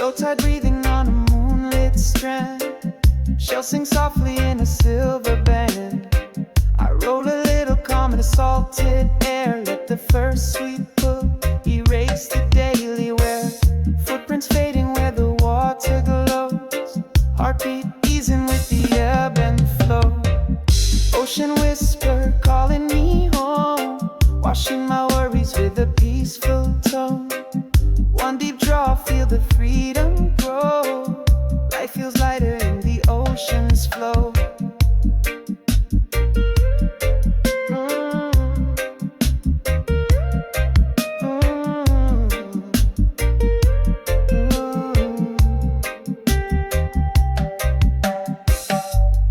Low tide breathing on a moonlit strand. Shells sing softly in a silver band. I roll a little calm in the salted air. Let the first sweet pull erase the daily wear. Footprints fading where the water glows. Heartbeat easing with the ebb and flow. Ocean whisper calling me home. Washing my worries with a peaceful tone. One deep draw, feel the freedom grow. Life feels lighter in the ocean's flow.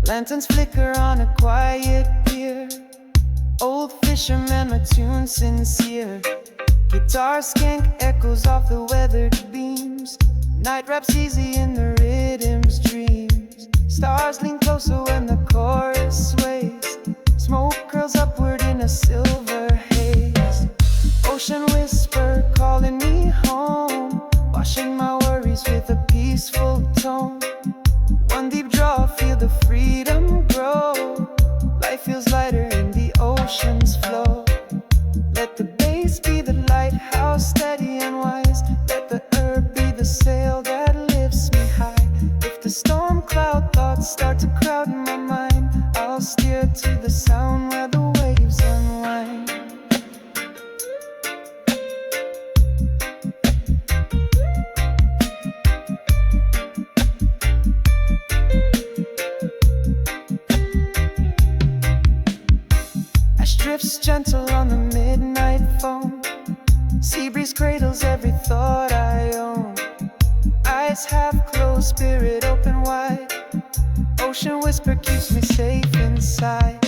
Lanterns flicker on a quiet pier. Old fishermen, my tune sincere. Guitar skank echoes off the weathered beams. Night raps easy in the rhythm's dreams. Stars lean closer when the chorus sways. Smoke curls upward in a silver haze. Ocean whisper calling me home. Washing my worries with a peaceful tone. One deep draw, feel the freedom grow. Life feels lighter in the ocean's flow. Let the bass be the lighthouse, steady and wise. Let the herb be the sail that lifts me high. If the storm cloud thoughts start to crowd in my mind, I'll steer to the sound where the waves unwind. Ash drifts gentle on the midnight foam. Sea breeze cradles every thought I own. Eyes half closed, spirit open wide. Ocean whisper keeps me safe inside.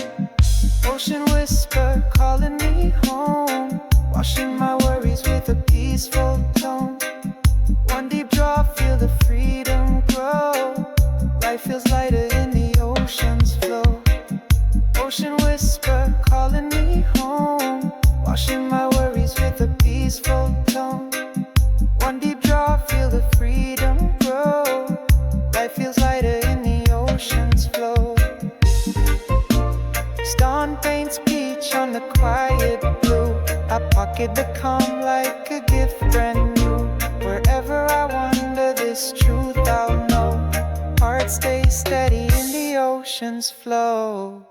Ocean whisper calling me home. Washing my worries with a peaceful tone. One deep draw, feel the freedom grow. Life feels lighter in the ocean's flow. Ocean whisper calling me home. Washing my worries with a peaceful tone. One deep draw, feel the freedom grow. Life feels lighter in the ocean's flow. Dawn paints peach on the quiet blue. I pocket the calm like a gift brand new. Wherever I wander, this truth I'll know. Heart stays steady in the ocean's flow.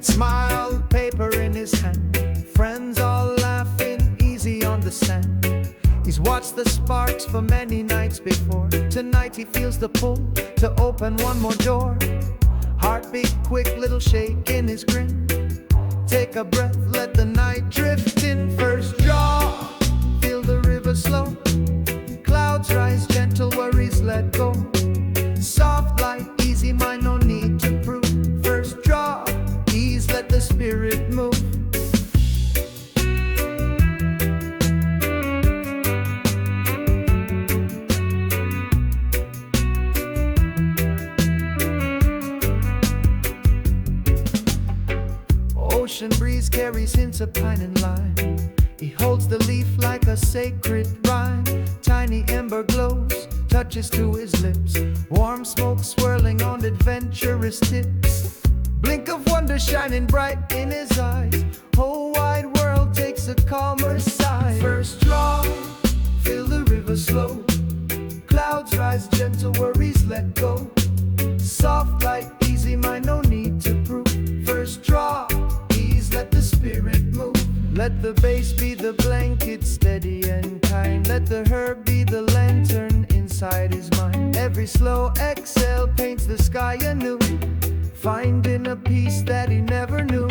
Smile, paper in his hand. Friends all laughing, easy on the sand. He's watched the sparks for many nights before. Tonight he feels the pull to open one more door. Heartbeat quick, little shake in his grin. Take a breath, let the night drift in. First draw, feel the river slow. Clouds rise, gentle worries let go. Soft light, easy mind, no need to prove. First draw, let the spirit move. Ocean breeze carries hints of pine and lime. He holds the leaf like a sacred rhyme. Tiny ember glows, touches to his lips. Warm smoke swirling on adventurous tips. Blink of wonder shining bright in his eyes. Whole wide world takes a calmer side. First draw, feel the river slow. Clouds rise, gentle worries let go. Soft light, easy mind, no need to prove. First draw, ease, let the spirit move. Let the bass be the blanket, steady and kind. Let the herb be the lantern inside his mind. Every slow exhale paints the sky anew, finding a peace that he never knew.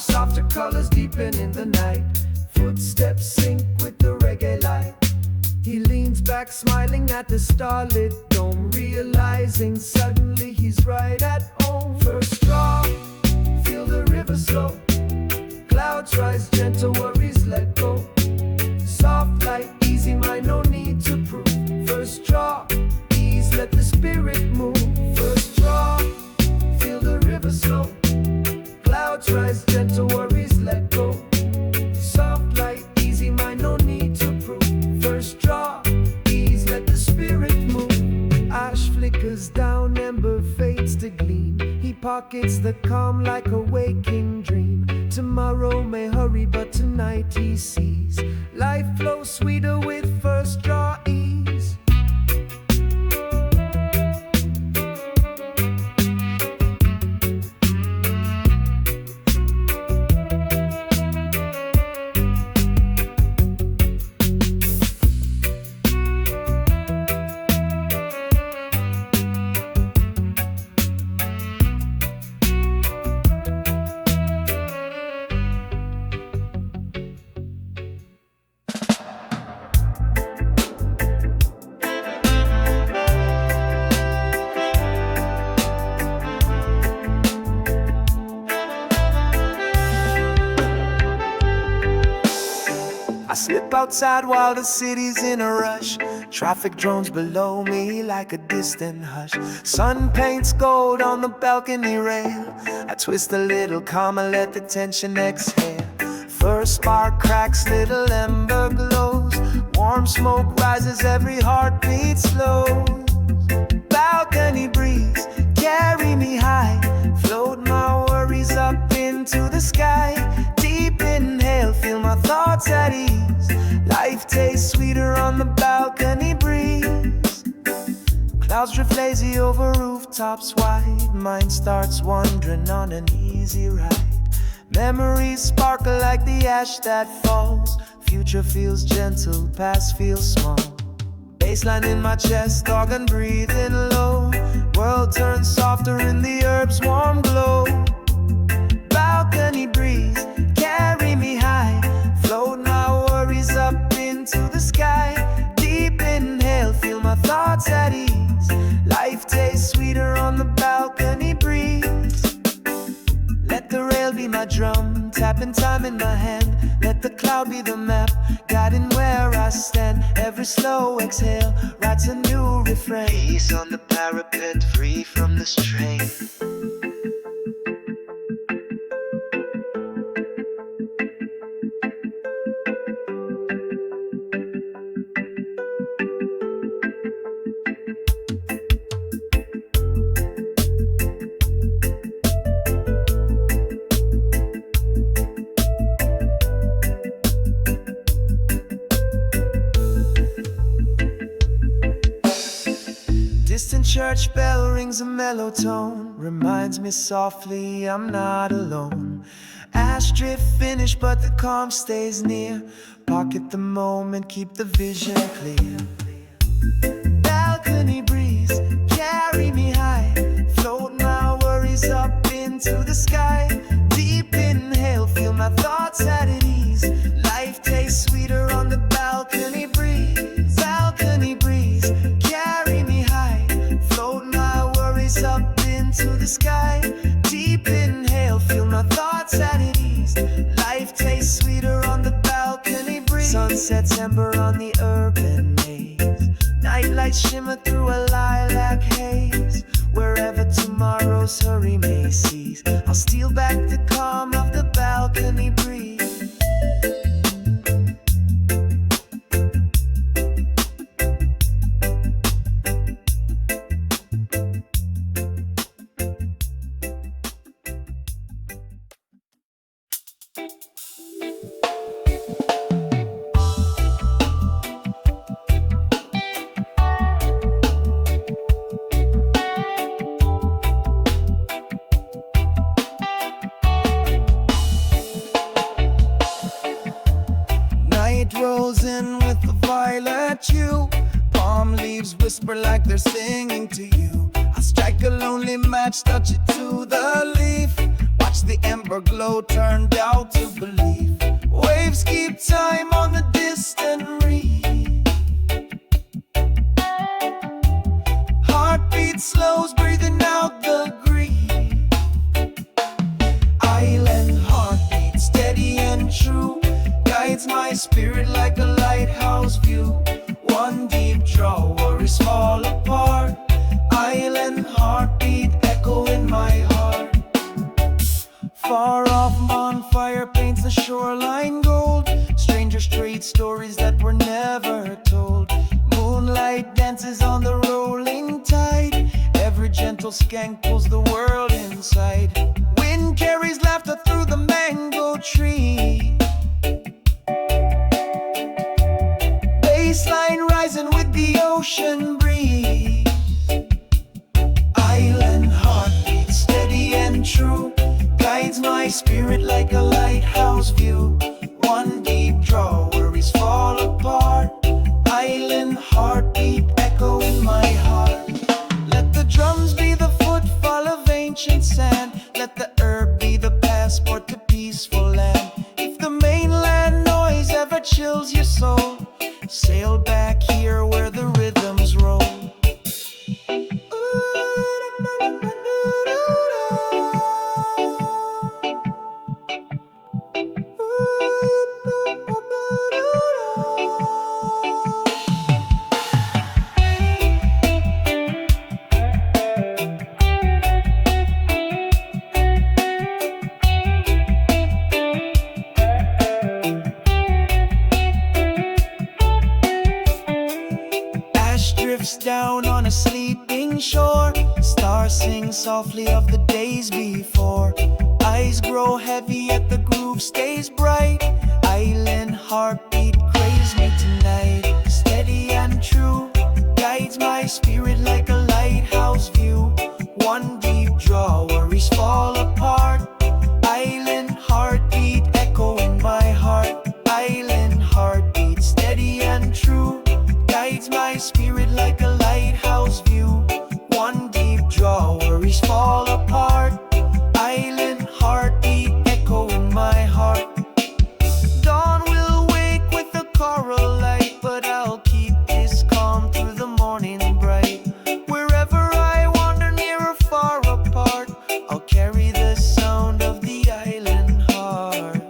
softer colors deepen in the night. Footsteps sync with the reggae light. He leans back smiling at the starlit dome, realizing suddenly he's right at home. First straw, feel the river slow. Clouds rise, gentle worries let go. Soft light, easy mind, no need to prove. First draw, ease, let the spirit move. First draw, feel the river slow. Clouds rise, gentle worries let go. Soft light, easy mind, no need to prove. First draw, ease, let the spirit move. Ash flickers down, ember fades to gleam. He pockets the calm like a waking dream. Tomorrow may hurry, but tonight he sees life flows sweeter with first draw ease. I slip outside while the city's in a rush. Traffic drones below me like a distant hush. Sun paints gold on the balcony rail. I twist a little calmer, let the tension exhale. First spark cracks, little ember glows. Warm smoke rises, every heartbeat slows. Balcony breeze, carry me high. Float my worries up into the sky. Deep inhale, feel my thoughts at ease. Life tastes sweeter on the balcony breeze. Clouds drift lazy over rooftops wide. Mind starts wandering on an easy ride. Memories sparkle like the ash that falls. Future feels gentle, past feels small. Baseline in my chest, organ breathing low. World turns softer in the herbs' warm glow. Balcony breeze, carry me high. Float my worries up into the sky. Deep inhale, feel my thoughts at ease. Life tastes sweeter on the balcony breeze. Let the rail be my drum, tapping time in my hand. Let the cloud be the map, guiding where I stand. Every slow exhale writes a new refrain. Peace on the parapet, free from the strain. Distant church bell rings a mellow tone. Reminds me softly I'm not alone. Ash drift finish but the calm stays near. Pocket the moment, keep the vision clear. Balcony breeze, carry me high. Float my worries up into the sky. Deep inhale, feel my thoughts at ease. Life tastes sweeter on the balcony breeze. Balcony breeze, carry me high. Float my worries up into the sky. Deep inhale, feel my thoughts at ease. Life tastes sweeter on the balcony breeze. Sunsets ember on the urban maze. Nightlights shimmer through a lilac haze. Wherever tomorrow's hurry may cease, I'll steal back the calm of the balcony breeze. Night rolls in with the violet hue. Palm leaves whisper like they're singing to you. I'll strike a lonely match, touch it to the leaf. Watch watch the ember glow turned out to believe. Waves keep time on the distant reef. Heartbeat slows, breathing out the grief. Island heartbeat, steady and true, guides my spirit like a lighthouse view. One deep draw, worries fall apart. Island heartbeat, echo in my heart. Far off bonfire paints the shoreline gold. Strangers trade stories that were never told. Moonlight dances on the rolling tide. Every gentle skank pulls the world inside. Wind carries laughter through the mango tree. Baseline rising with the ocean breeze. Island heartbeat, steady and true, guides my spirit like a lighthouse view. One deep draw, worries fall apart. Island heartbeat, echo in my heart. Let the drums be the footfall of ancient sand. Let the herb be the passport to peaceful land. If the mainland noise ever chills your soul, sail back here where the rhythms roll. Down on a sleeping shore, stars sing softly of the days before. Eyes grow heavy yet the groove stays bright. Island heartbeat craves me tonight. Steady and true, guides my spirit like a lighthouse view. One deep draw, worries fall apart. Island heartbeat, echo in my heart. Island heartbeat, steady and true, guides my spirit like a lighthouse view. One deep draw, worries fall apart. Island heartbeat, echo in my heart. Dawn will wake with a coral light, but I'll keep this calm through the morning bright. Wherever I wander, near or far apart, I'll carry the sound of the island heart.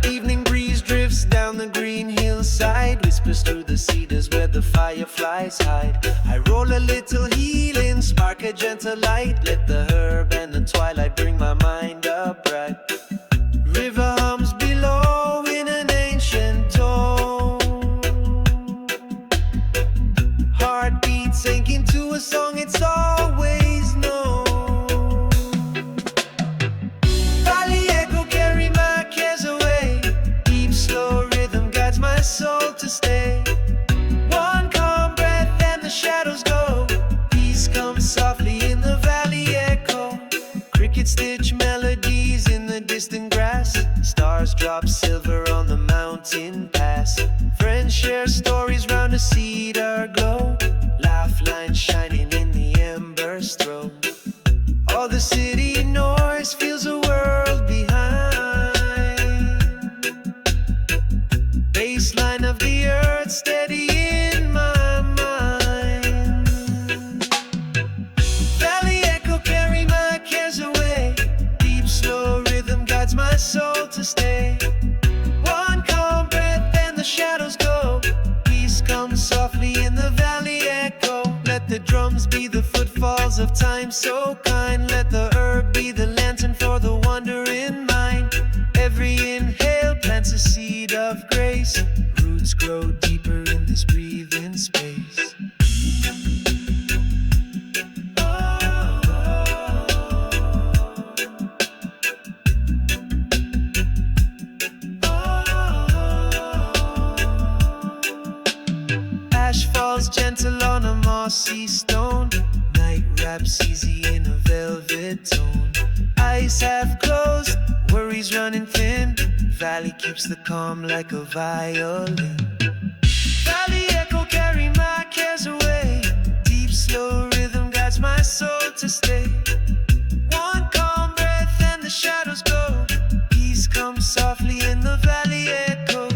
Evening breeze drifts down the green hillside, whispers through the cedars where the fireflies hide. I roll a little healing, spark a gentle light. Let the herb and the twilight bring my mind upright. River hums below in an ancient tone. Heartbeat sinking to a song it's always known. Valley echo carry my cares away. Deep slow rhythm guides my soul to stay. One calm breath and the shadows go. Peace comes softly in the valley echo. Crickets stitch melodies in the distant grass. Stars drop silver on the mountain pass. Friends share stories round a cedar glow. Laugh lines shining in the embers throw. All the city noise feels a world behind. Baseline of the earth steady in my mind. Valley echo carry my cares away. Deep slow rhythm guides my soul to stay. One calm breath and the shadows go. Peace comes softly in the valley echo. Let the drums be the footfall falls of time so kind. Let the herb be the lantern for the wandering mind. Every inhale plants a seed of grace. Roots grow deeper in this breathing space. Ash falls gentle on a mossy stone. Night wraps easy in a velvet tone. Eyes half closed, worries running thin. Valley keeps the calm like a violin. Valley echo carry my cares away. Deep slow rhythm guides my soul to stay. One calm breath and the shadows go. Peace comes softly in the valley echo.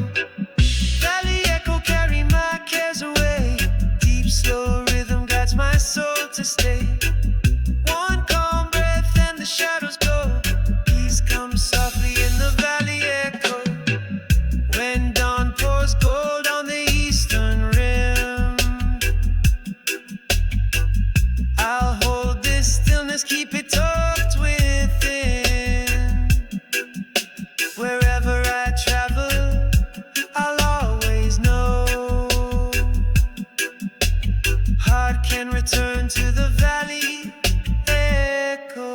Valley echo carry my cares away. Deep slow rhythm guides my soul to stay. One calm breath and the shadows go. Peace comes softly in the valley echo. When dawn pours gold on the eastern rim, I'll hold this stillness, keep it tucked within. Wherever I travel, I'll always know heart can return to the valley echo.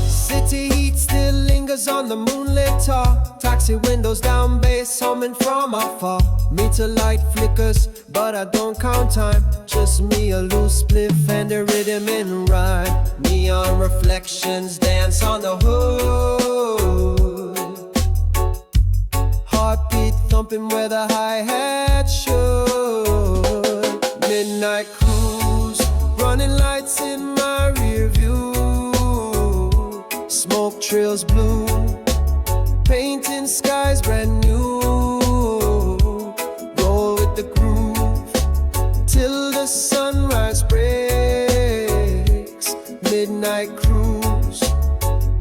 City heat still lingers on the moonlit top. Taxi windows down, bass humming from afar. Meter light flickers, but I don't count time. Just me, a loose spliff and the rhythm in rhyme. Neon reflections dance on the hood. Heartbeat thumping where the hi-hat should. Midnight cruise, running lights in my rear view. Smoke trails blue, painting skies brand new. Roll with the groove till the sunrise breaks. Midnight cruise,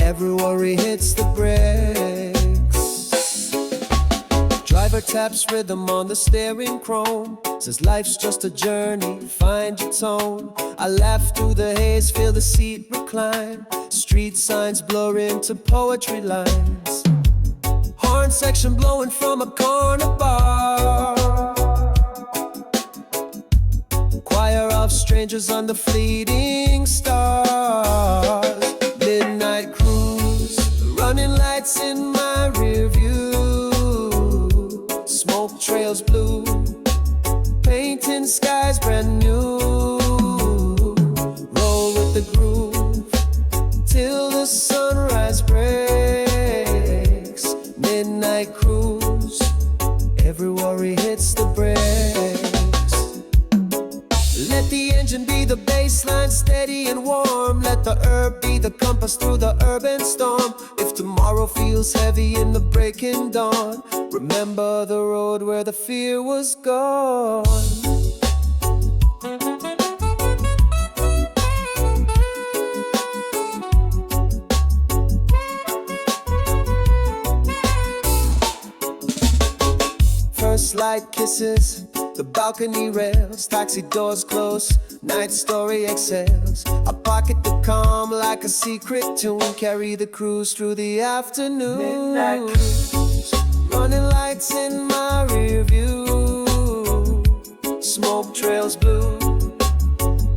every worry hits the brakes. Driver taps rhythm on the steering chrome. Says life's just a journey, find your tone. I laugh through the haze, feel the seat recline. Street signs blur into poetry lines. Horn section blowing from a corner bar. Choir of strangers under fleeting stars. Midnight cruise, running lights in my rear view. Smoke trails blue, painting skies brand new. Roll with the groove till the sunrise breaks. Midnight cruise, every worry hits the brakes. Let the engine be the baseline, steady and warm. Let the herb be the compass through the urban storm. If tomorrow feels heavy in the breaking dawn, remember the road where the fear was gone. First light kisses the balcony rails, taxi doors close, night story exhales. I pocket the calm like a secret tune, carry the cruise through the afternoon. Midnight cruise, running lights in my rear view. Smoke trails blue,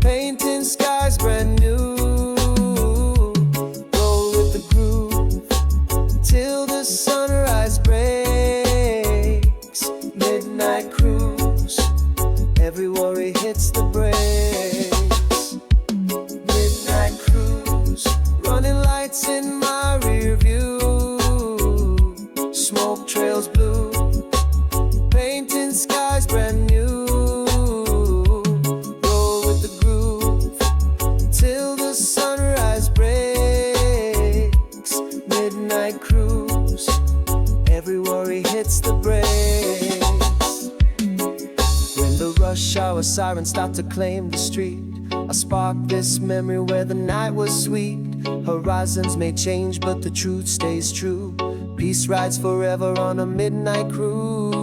painting skies brand new. Roll with the groove till the sunrise breaks. Midnight cruise, every worry hits the brakes. every worry hits the brakes. When the rush hour sirens start to claim the street, I spark this memory where the night was sweet. Horizons may change, but the truth stays true. Peace rides forever on a midnight cruise.